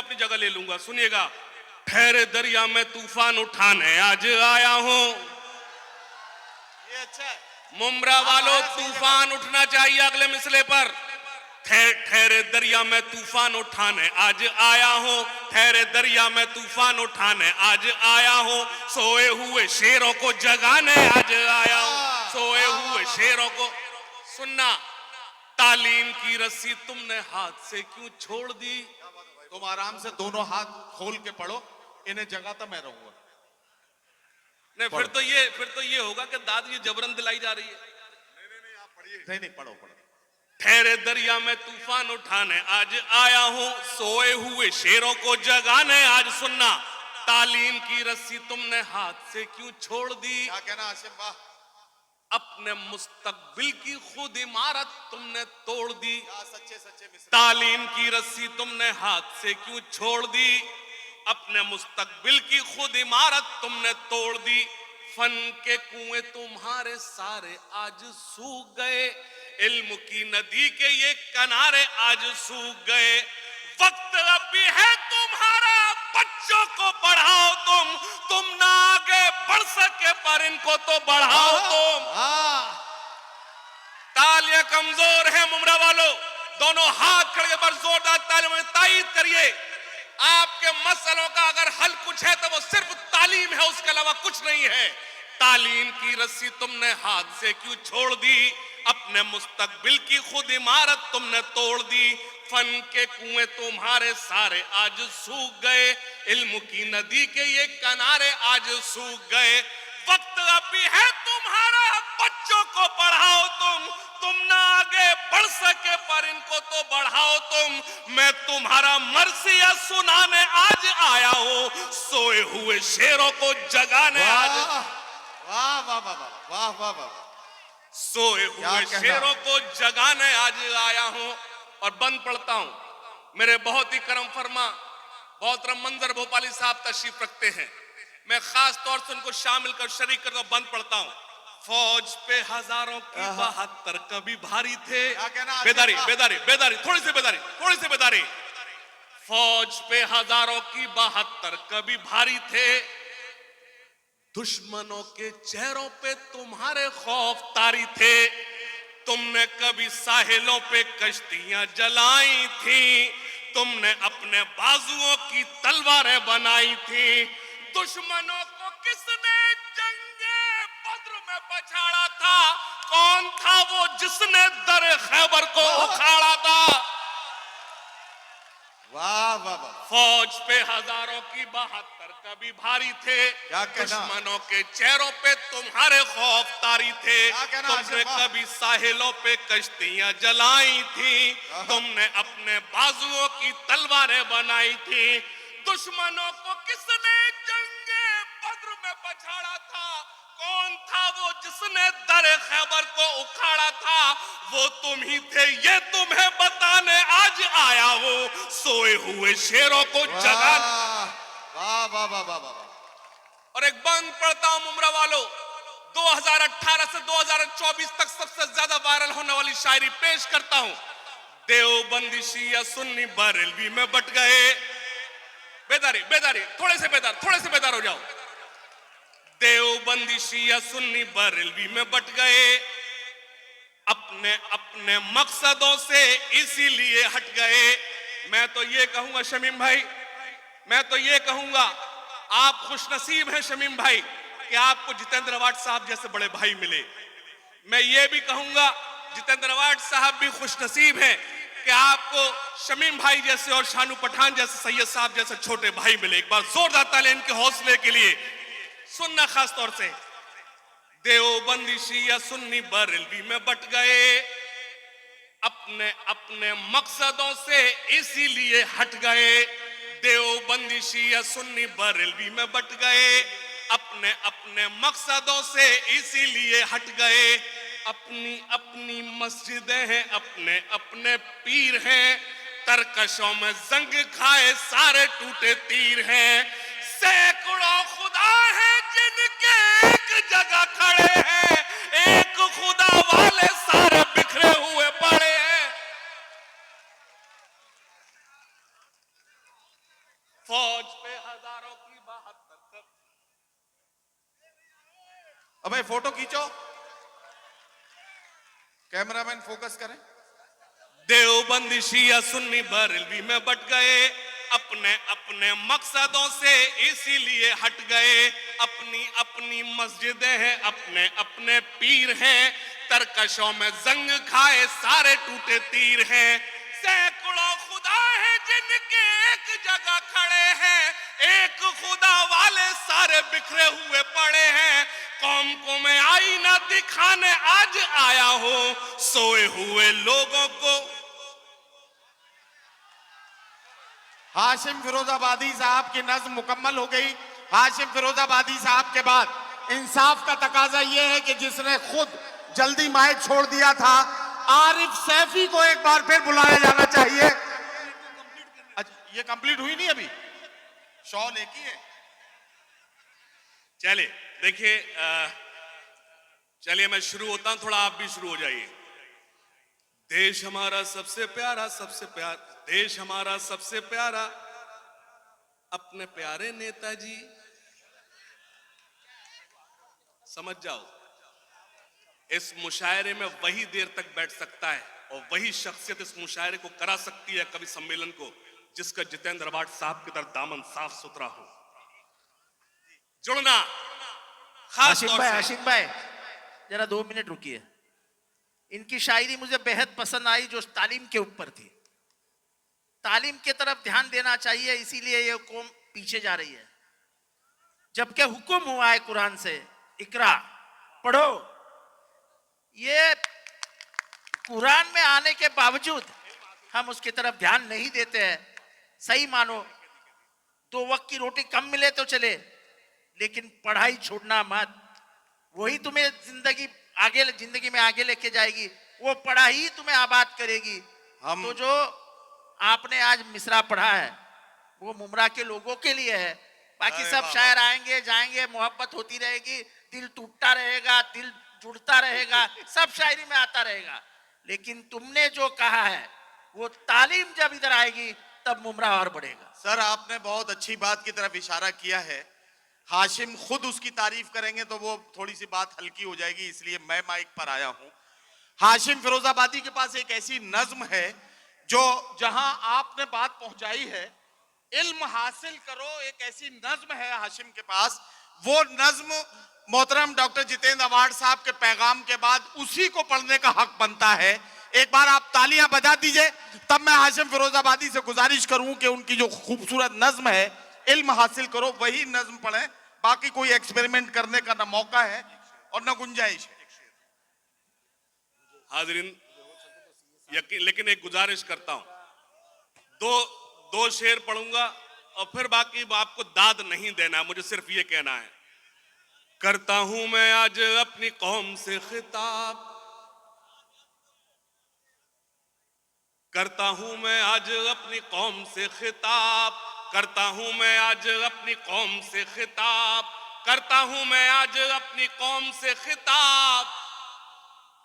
अपनी जगह ले लूंगा, सुनिएगा। ठहरे दरिया में तूफान उठाने आज आया हूं। ये अच्छा है। मुमरा वालों, तूफान उठना चाहिए अगले मिसले पर। ठहरे दरिया में तूफान उठाने आज आया हूं। ठहरे दरिया में तूफान उठाने आज आया हूं। सोए हुए शेरों को जगाने आज आया हूं। सोए हुए शेरों को। सुनना, तालीम की रस्सी तुमने हाथ से क्यों छोड़ दी? तुम आराम से दोनों हाथ खोल के पढ़ो, इन्हें जगाता मैं रहूंगा। नहीं, फिर तो ये होगा कि दाद ये जबरन दिलाई जा रही है। नहीं, आप पढ़िए। नहीं, पढ़ो। ठहरे दरिया में तूफान उठाने आज आया हूं। सोए हुए शेरों को जगाने आज। सुनना, तालीम की रस्सी तुमने हाथ से क्यों छोड़ दी? क्या कहना आसिम? वाह। अपने मुस्तकबिल की खुद इमारत तुमने तोड़ दी। सच्चे तालीम की रस्सी तुमने हाथ से क्यों छोड़ दी? अपने मुस्तकबिल की खुद इमारत तुमने तोड़ दी। फन के कुएं तुम्हारे सारे आज सूख गए। इल्म की नदी के ये किनारे आज सूख गए। वक्त अभी है तुम्हारा, बच्चों को पढ़ाओ तुम ना आगे बढ़ सके पर इनको तो बढ़ाओ तुम। तालियां कमजोर है मुमरा वालों, दोनों हाथ खड़े पर जोरदार तालियों तायीद करिए। आपके मसलों का अगर हल कुछ है तो वो सिर्फ तालीम है, उसके अलावा कुछ नहीं है। तालीम की रस्सी तुमने हाथ से क्यों छोड़ दी? अपने मुस्तकबिल की खुद इमारत तुमने तोड़ दी। फन के कुएं तुम्हारे सारे आज सूख गए। इल्म की नदी के ये किनारे आज सूख गए। वक्त अभी है तुम्हारा, बच्चों को पढ़ाओ तुम ना आगे बढ़ सके पर इनको तो बढ़ाओ तुम। मैं तुम्हारा मर्सिया सुनाने आज आया हूं। सोए हुए शेरों को जगाने आज। वाह वाह वाह वाह वाह वाह। सोए हुए शेरों को जगाने आज आया हूं। और बंद पढ़ता हूं। मेरे बहुत ही करम फरमा मोहतरम मंजर भोपाली साहब तशरीफ रखते हैं। मैं खास तौर से उनको शामिल कर शरीक कर बंद पढ़ता हूं। फौज पे हजारों की 72 कभी भारी थे। बेदारी बेदारी बेदारी, थोड़ी सी बेदारी। फौज पे हजारों की 72 कभी भारी थे। दुश्मनों के चेहरों पे तुम्हारे खौफ तारी थे। तुमने कभी साहिलों पे कश्तियां जलाई थी। तुमने अपने बाजुओं की तलवारें बनाई थी। दुश्मनों को किसने जंगे बद्र में पछाड़ा था? कौन था वो जिसने दर खैबर को उखाड़ा था? वाह वाह वाह। फौज पे हजारों की 72 कभी भारी थे। दुश्मनों के चेहरों पे तुम्हारे खौफ तारी थे। तुमने कभी साहिलों पे कश्तियां जलाई थी। तुमने अपने बाजुओं की तलवारें बनाई थी। दुश्मनों को किसने जंगे बद्र में पछाड़ा था? कौन था वो जिसने दर खैबर को उखाड़ा था? वो तुम ही थे, ये तुम्हें बताने आज आया हूं। सोए हुए शेरों को जगाने। वाह वाह वाह वाह वाह। और एक बंद पढ़ता हूं मुमरा वालों। 2018 से 2024 तक सबसे ज्यादा वायरल होने वाली शायरी पेश करता हूं। देवबंदी शिया सुन्नी बरेलवी में बट गए। बेदारी, थोड़े से बेदार हो जाओ। देवबंदी शिया सुन्नी बरेलवी में बट गए। अपने अपने मकसदों से इसीलिए हट गए। मैं तो ये कहूंगा शमीम भाई, आप खुशनसीब हैं शमीम भाई कि आपको जितेंद्र अवार्ड साहब जैसे बड़े भाई मिले। मैं ये भी कहूंगा जितेंद्र अवार्ड साहब भी खुशनसीब हैं कि आपको शमीम भाई जैसे और शानू पठान जैसे, सैयद साहब जैसे छोटे भाई मिले। एक बार जोरदार ताली इनके हौसले के लिए। सुनना खास तौर से, देवबंदी शिया सुन्नी बरेलवी में बट गए। अपने अपने मकसदों से इसीलिए हट गए। देवबंदी शिया सुन्नी बरेलवी में बट गए। अपने अपने मकसदों से इसीलिए हट गए। अपनी अपनी मस्जिदें हैं, अपने अपने पीर हैं। तरकशों में जंग खाए सारे टूटे तीर हैं। सैकड़ों खुदा हैं जिनके एक जगह खड़े हैं। एक खुदा वाले सारे बिखरे हुए पड़े हैं। फौज पे हजारों की 72। अबे फोटो खींचो, कैमरामैन फोकस करें। देवबंदी शिया सुन्नी बरेलवी में बट गए, अपने अपने मकसदों से इसीलिए हट गए। अपनी अपनी मस्जिदें हैं, अपने अपने पीर हैं, तरकशों में जंग खाए सारे टूटे तीर हैं। सैकड़ों खुदा हैं जिनके एक जगह खड़े हैं, एक खुदा वाले सारे बिखरे हुए पड़े हैं। कौम को मैं आईना दिखाने आज आया हूं, सोए हुए लोगों को। हाशिम फिरोजाबादी साहब की नज्म मुकम्मल हो गई। हाशिम फिरोजाबादी साहब के बाद इंसाफ का तकाजा यह है कि जिसने खुद जल्दी माइक छोड़ दिया था, आरिफ सैफी को एक बार फिर बुलाया जाना चाहिए। अच्छा, ये कंप्लीट हुई नहीं अभी, शॉल एक ही है। चलिए देखिए, चलिए मैं शुरू होता हूं, थोड़ा आप भी शुरू हो जाइए। देश हमारा सबसे प्यारा, सबसे प्यारा देश हमारा सबसे प्यारा, अपने प्यारे नेताजी। समझ जाओ, इस मुशायरे में वही देर तक बैठ सकता है और वही शख्सियत इस मुशायरे को करा सकती है, कवि सम्मेलन को, जिसका जितेंद्र अवार्ड साहब की तरह दामन साफ सुथरा हो। जुड़ना खास तौर से। आशिक भाई जरा 2 मिनट रुकिए। इनकी शायरी मुझे बेहद पसंद आई जो तालीम के ऊपर थी। तालीम की तरफ ध्यान देना चाहिए, इसीलिए ये कौम पीछे जा रही है। जबकि हुक्म हुआ है कुरान से, इकरा पढ़ो। ये कुरान में आने के बावजूद हम उसकी तरफ ध्यान नहीं देते हैं। सही मानो, 2 वक्त की रोटी कम मिले तो चले, लेकिन पढ़ाई छोड़ना मत। वही तुम्हें जिंदगी में आगे लेके जाएगी, वो पढ़ाई तुम्हें आबाद करेगी। तो जो आपने आज मिसरा पढ़ा है वो मुमरा के लोगों के लिए है। बाकी सब शायर आएंगे जाएंगे, मोहब्बत होती रहेगी, दिल टूटता रहेगा, दिल जुड़ता रहेगा, सब शायरी में आता रहेगा। लेकिन तुमने जो कहा है वो तालीम जब इधर आएगी तब मुमरा और बढ़ेगा। सर, आपने बहुत अच्छी बात की तरफ इशारा किया है। हाशिम खुद उसकी तारीफ करेंगे तो वो थोड़ी सी बात हल्की हो जाएगी, इसलिए मैं माइक पर आया हूं। हाशिम फिरोजाबादी के पास एक ऐसी नज्म है जो जहां आपने बात पहुंचाई है, इल्म हासिल करो, एक ऐसी नज्म है हाशिम के पास। वो नज्म मोहतरम डॉक्टर जितेंद्र अवार्ड साहब के पैगाम के बाद उसी को पढ़ने का हक बनता है। एक बार आप तालियां बजा दीजिए, तब मैं हाशिम फिरोजाबादी से गुजारिश करूं कि उनकी जो खूबसूरत नज्म है, इल्म हासिल करो, वही नज्म पढ़ें। बाकी कोई एक्सपेरिमेंट करने का ना मौका है और ना गुंजाइश है। हाजरीन, लेकिन एक गुजारिश करता हूं, दो शेर पढ़ूंगा और फिर बाकी आपको दाद नहीं देना, मुझे सिर्फ ये कहना है। करता हूं मैं आज अपनी कौम से खिताब, करता हूं मैं आज अपनी कौम से खिताब, करता हूं मैं आज अपनी कौम से खिताब, करता हूं मैं आज अपनी कौम से खिताब।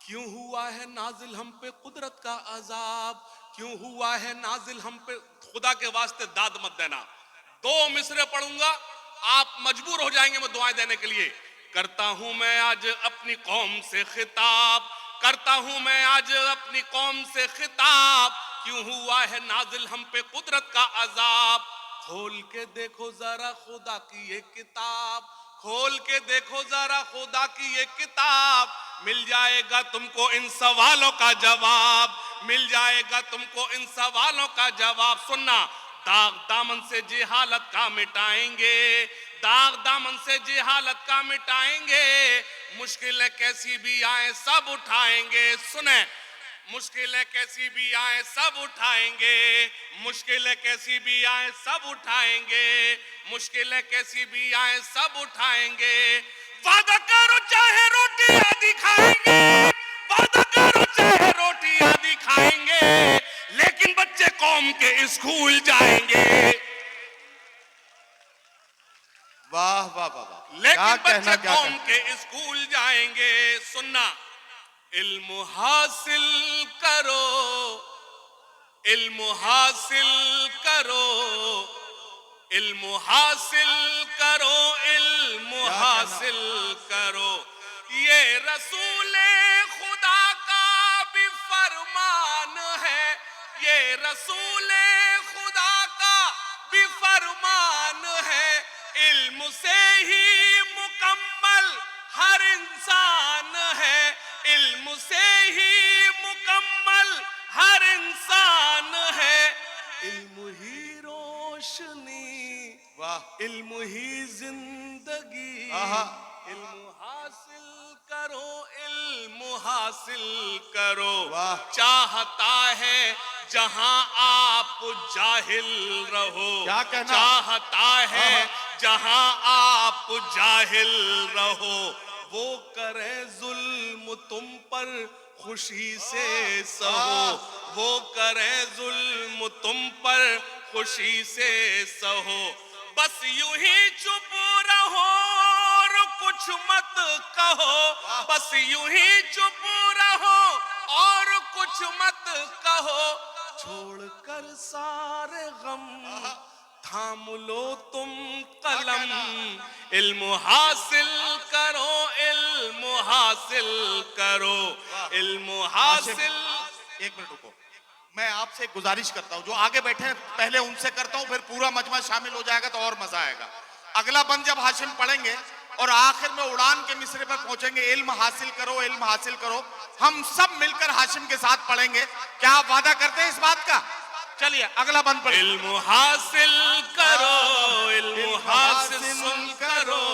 क्यों हुआ है नाजिल हम पे कुदरत का अजाब, क्यों हुआ है नाजिल हम पे। खुदा के वास्ते दाद मत देना। 2 मिसरे पढ़ूंगा, आप मजबूर हो जाएंगे मैं दुआएं देने के लिए। करता हूं मैं आज अपनी कौम से खिताब, करता हूं मैं आज अपनी कौम से खिताब। क्यों हुआ है नाजिल हम पे कुदरत का अजाब। खोल के देखो जरा खुदा की ये किताब, खोल के देखो जरा खुदा की ये किताब। मिल जाएगा तुमको इन सवालों का जवाब, मिल जाएगा तुमको इन सवालों का जवाब। सुनना, दाग दामन से जिहालत का मिटाएंगे, दाग दामन से जिहालत का मिटाएंगे। मुश्किलें कैसी भी आए सब उठाएंगे। सुने, मुश्किलें कैसी भी आए सब उठाएंगे, मुश्किलें कैसी भी आए सब उठाएंगे, मुश्किलें कैसी भी आए सब उठाएंगे। वादा करो चाहे रोटियां दिखाएंगे, वादा करो चाहे रोटियां दिखाएंगे, लेकिन बच्चे कौम के स्कूल जाएंगे। वाह वाह वाह वाह, लेकिन बच्चे कौम के स्कूल जाएंगे। सुनना, इल्म हासिल करो, इल्म हासिल करो, इल्म हासिल करो, इल्म हासिल करो, ये रसूले खुदा का भी फरमान है, ये रसूले खुदा का भी फरमान है। इल्म से ही मुकम्मल हर इंसान है, इल्म से ही मुकम्मल हर इंसान है। इल्म ही रोशनी, वाह, इल्म ही जिंदगी, आहा, इल्म हासिल करो, इल्म हासिल करो। वाह। चाहता है जहां आप जाहिल रहो, क्या कहना? चाहता है जहां आप जाहिल रहो, वो करे जुल्म तुम पर खुशी से सहो, वो करे जुल्म तुम पर खुशी से सहो। बस यूं ही चुप रहो और कुछ मत कहो, बस यूं ही चुप रहो और कुछ मत कहो। छोड़कर सारे गम थाम लो तुम कलम, इल्म हासिल करो, इल्म हासिल करो, इल्म हासिल। एक मिनट रुको, मैं आपसे एक गुजारिश करता हूं, जो आगे बैठे हैं पहले उनसे करता हूं, फिर पूरा मजमा शामिल हो जाएगा तो और मजा आएगा। अगला बंद जब हाशिम पढ़ेंगे और आखिर में उड़ान के मिसरे पर पहुंचेंगे, इल्म हासिल करो, इल्म हासिल करो, हम सब मिलकर हाशिम के साथ पढ़ेंगे। क्या आप वादा करते हैं इस बात का? चलिए अगला बंद पढ़िए। इल्म हासिल करो, इल्म हासिल करो,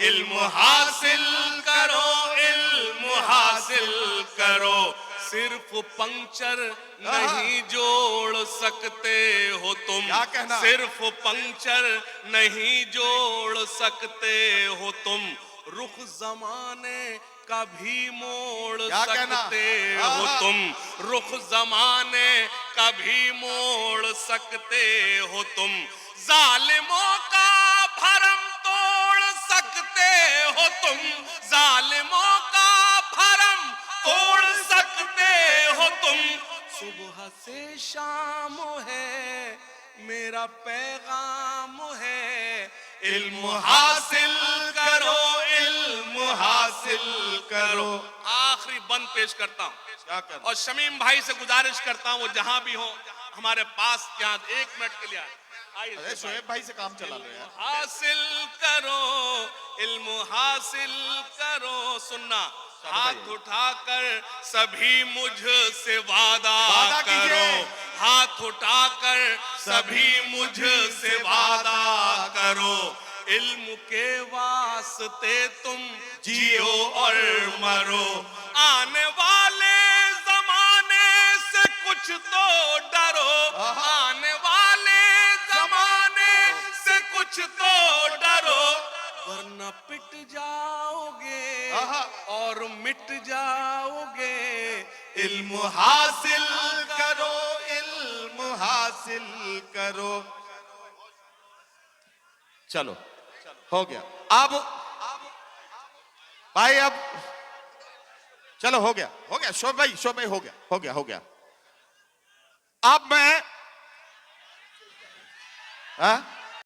इल्म हासिल करो, इल्म हासिल करो। सिर्फ पंक्चर नहीं जोड़ सकते हो तुम, क्या कहना? सिर्फ पंक्चर नहीं जोड़ सकते हो तुम, रुख जमाने का भी मोड़ सकते हो तुम, रुख जमाने का भी मोड़ सकते हो तुम, जालिमों का भरम तोड़ सकते हो तुम, जालिमों का भरम तोड़ सकते हो तुम। सुबह से शाम है मेरा पैगाम है, इल्म हासिल करो, इल्म हासिल करो। आखिरी बंद पेश करता हूं, क्या करना? और शमीम भाई से गुजारिश करता हूं वो जहां भी हो हमारे पास यहाँ 1 मिनट के लिए आइए। अरे शोएब भाई से काम चला लो यार। हासिल करो, इल्म हासिल करो। सुनना, हाथ उठाकर सभी मुझसे वादा करो, हाथ उठाकर सभी मुझसे वादा करो, इल्म के वास्ते तुम जियो और मरो, आने वाले जमाने से कुछ तो डरो, आने वाले जमाने से कुछ तो डरो, वरना पिट जाओगे और मिट जाओगे। इल्म हासिल करो, इल्म हासिल करो। चलो हो गया अब भाई, अब चलो हो गया शोएब भाई हो गया। अब मैं